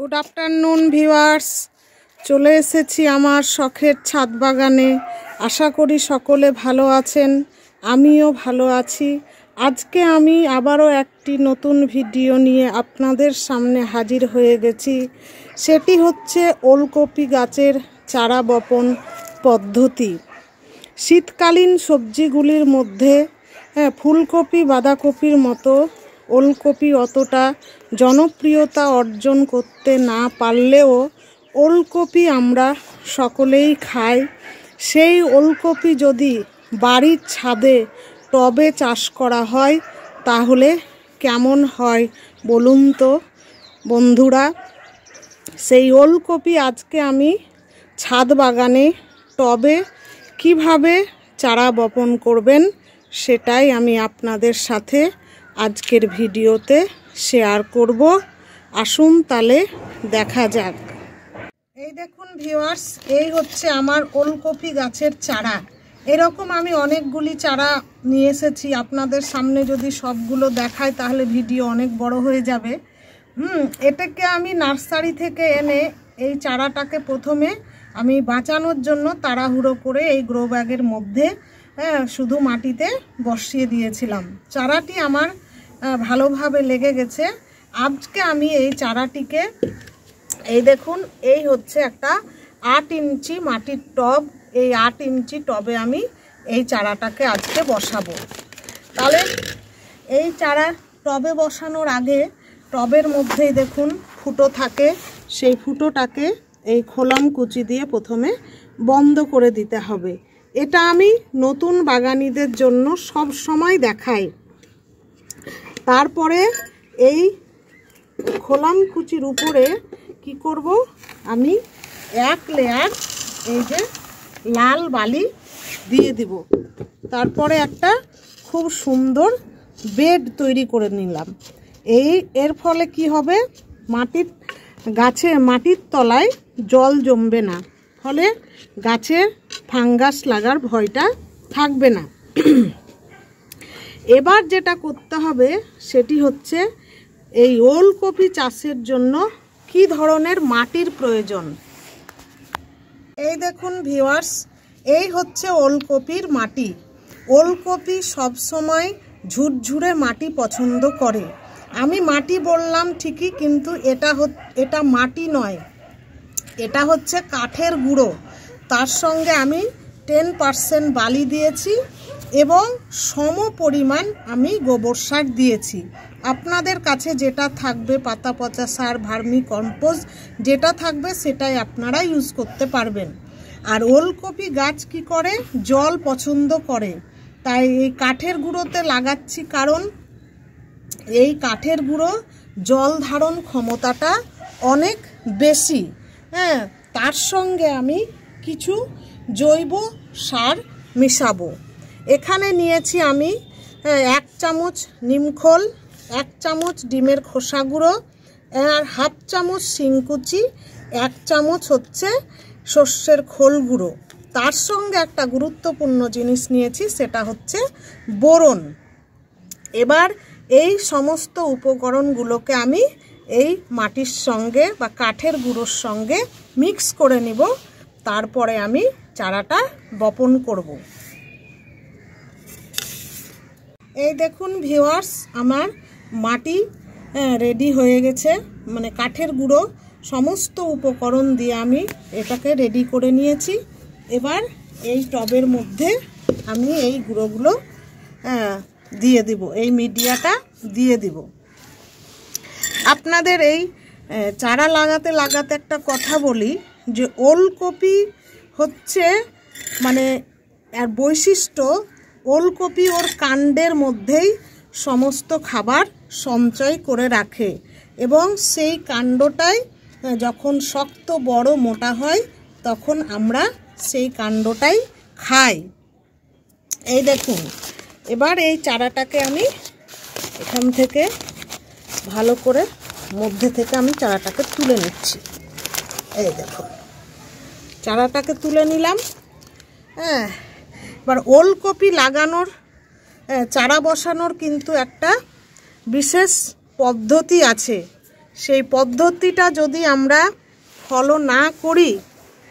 Good afternoon viewers, চলে এসেছি আমার শখের ছাদ বাগানে। আশা করি সকলে ভালো আছেন, আমিও ভালো আছি। আজকে আমি আবারও একটি নতুন ভিডিও নিয়ে আপনাদের সামনে হাজির হয়ে গেছি। সেটি হচ্ছে ওলকপি গাছের চারা বপন পদ্ধতি। শীতকালীন সবজিগুলির মধ্যে ফুলকপি বাঁধাকপির মতো ওলকপি অতটা জনপ্রিয়তা অর্জন করতে না পারলেও ওলকপি আমরা সকলেই খাই। সেই ওলকপি যদি বাড়ির ছাদে টবে চাষ করা হয় তাহলে কেমন হয় বলুন তো বন্ধুরা। সেই ওলকপি আজকে আমি ছাদ বাগানে টবে কিভাবে চারা বপন করবেন সেটাই আমি আপনাদের সাথে আজকের ভিডিওতে শেয়ার করব। আসুন তাহলে দেখা যাক। এই দেখুন ভিউয়ার্স, এই হচ্ছে আমার ওলকপি গাছের চারা। এরকম আমি অনেকগুলি চারা নিয়ে এসেছি। আপনাদের সামনে যদি সবগুলো দেখায় তাহলে ভিডিও অনেক বড় হয়ে যাবে। এটাকে আমি নার্সারি থেকে এনে এই চারাটাকে প্রথমে আমি বাঁচানোর জন্য তাড়াহুড়ো করে এই গ্রো ব্যাগের মধ্যে শুধু মাটিতে বসিয়ে দিয়েছিলাম। চারাটি আমার ভালোভাবে লেগে গেছে। আজকে আমি এই চারাটিকে, এই দেখুন, এই হচ্ছে একটা 8 ইঞ্চি মাটির টব। এই 8 ইঞ্চি টবে আমি এই চারাটাকে আজকে বসাবো। তাহলে এই চারা টবে বসানোর আগে টবের মধ্যেই দেখুন ফুটো থাকে, সেই ফুটোটাকে এই খোলাম কুচি দিয়ে প্রথমে বন্ধ করে দিতে হবে। এটা আমি নতুন বাগানীদের জন্য সব সময় দেখাই। তারপরে এই খোলাম কুচির উপরে কি করব, আমি 1 লেয়ার এই যে লাল বালি দিয়ে দিব। তারপরে একটা খুব সুন্দর বেড তৈরি করে নিলাম। এর ফলে কি হবে, মাটির তলায় জল জমবে না, ফলে গাছের ফাঙ্গাস লাগার ভয়টা থাকবে না। এবার যেটা করতে হবে সেটি হচ্ছে এই ওলকপি চাষের জন্য কি ধরনের মাটির প্রয়োজন। এই দেখুন ভিউয়ার্স, এই হচ্ছে ওলকপির মাটি। ওলকপি সবসময় ঝুরঝুরে মাটি পছন্দ করে। আমি মাটি বললাম ঠিকই, কিন্তু এটা মাটি নয়, এটা হচ্ছে কাঠের গুঁড়ো। তার সঙ্গে আমি 10% বালি দিয়েছি এবং সম পরিমাণ আমি গোবর সার দিয়েছি। আপনাদের কাছে যেটা থাকবে, পাতা পচা সার, ভার্মি কম্পোস্ট যেটা থাকবে সেটাই আপনারা ইউজ করতে পারবেন। আর ওলকপি গাছ কি করে, জল পছন্দ করে, তাই এই কাঠের গুঁড়োতে লাগাচ্ছি, কারণ এই কাঠের গুঁড়ো জল ধারণ ক্ষমতাটা অনেক বেশি। তার সঙ্গে আমি কিছু জৈব সার মিশাবো। এখানে নিয়েছি আমি 1 চামচ নিমখোল, 1 চামচ ডিমের খোসা গুঁড়ো, আর 1/2 চামচ শিংকুচি, 1 চামচ হচ্ছে সর্ষের খোল গুঁড়ো। তার সঙ্গে একটা গুরুত্বপূর্ণ জিনিস নিয়েছি, সেটা হচ্ছে বোরন। এবার এই সমস্ত উপকরণগুলোকে আমি এই মাটির সঙ্গে বা কাঠের গুঁড়োর সঙ্গে মিক্স করে নিব। তারপরে আমি চারাটা বপন করব। এই দেখুন ভিউয়ার্স, আমার মাটি রেডি হয়ে গেছে, মানে কাঠের গুঁড়ো সমস্ত উপকরণ দিয়ে আমি এটাকে রেডি করে নিয়েছি। এবার এই টবের মধ্যে আমি এই গুঁড়োগুলো দিয়ে দিব, এই মিডিয়াটা দিয়ে দিব। আপনাদের এই চারা লাগাতে লাগাতে একটা কথা বলি, যে ওলকপি হচ্ছে মানে এর বৈশিষ্ট্য, ওলকপি ওর কাণ্ডের মধ্যেই সমস্ত খাবার সঞ্চয় করে রাখে এবং সেই কাণ্ডটাই যখন শক্ত বড় মোটা হয় তখন আমরা সেই কাণ্ডটাই খাই। এই দেখুন, এবার এই চারাটাকে আমি এখান থেকে ভালো করে মধ্যে থেকে আমি চারাটাকে তুলে নিচ্ছি। এই দেখুন, চারাটাকে তুলে নিলাম। এবার ওলকপি লাগানোর, চারা বসানোর কিন্তু একটা বিশেষ পদ্ধতি আছে। সেই পদ্ধতিটা যদি আমরা ফলো না করি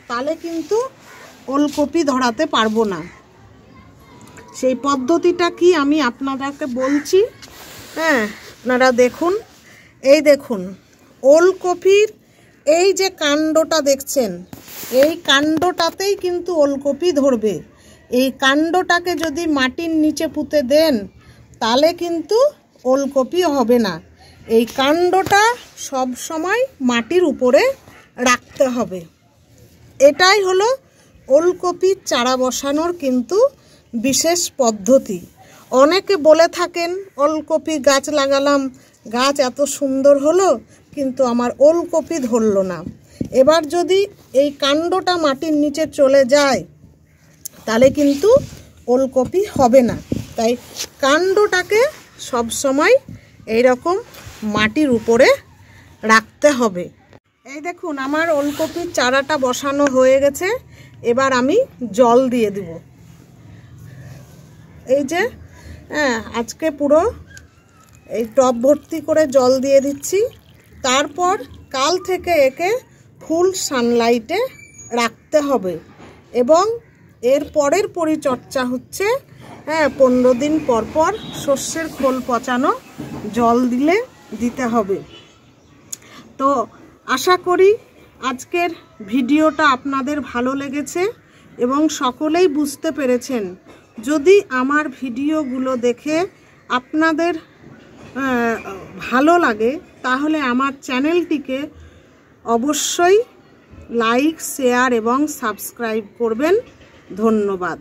তাহলে কিন্তু ওলকপি ধরাতে পারবো না। সেই পদ্ধতিটা কি আমি আপনাদেরকে বলছি। হ্যাঁ, আপনারা দেখুন, এই দেখুন ওলকপির এই যে কাণ্ডটা দেখছেন, এই কাণ্ডটাতেই কিন্তু ওলকপি ধরবে। এই কাণ্ডটাকে যদি মাটির নিচে পুঁতে দেন তাহলে কিন্তু ওলকপি হবে না। এই কাণ্ডটা সব সময় মাটির উপরে রাখতে হবে। এটাই হলো ওলকপির চারা বসানোর কিন্তু বিশেষ পদ্ধতি। অনেকে বলে থাকেন ওলকপি গাছ লাগালাম, গাছ এত সুন্দর হলো কিন্তু আমার ওলকপি ধরলো না। এবার যদি এই কাণ্ডটা মাটির নিচে চলে যায় তাহলে কিন্তু ওলকপি হবে না। তাই কাণ্ডটাকে সব সময় এইরকম মাটির উপরে রাখতে হবে। এই দেখুন আমার ওলকপির চারাটা বসানো হয়ে গেছে। এবার আমি জল দিয়ে দেব। এই যে আজকে পুরো এই টব ভর্তি করে জল দিয়ে দিচ্ছি। তারপর কাল থেকে একে ফুল সানলাইটে রাখতে হবে এবং এর পরের পরিচর্যা হচ্ছে 15 দিন পর পর সর্ষের খোল পচানো জল দিতে হবে। তো আশা করি আজকের ভিডিওটা আপনাদের ভালো লেগেছে এবং সকলেই বুঝতে পেরেছেন। যদি আমার ভিডিওগুলো দেখে আপনাদের ভালো লাগে তাহলে আমার চ্যানেলটিকে অবশ্যই লাইক, শেয়ার এবং সাবস্ক্রাইব করবেন। ধন্যবাদ।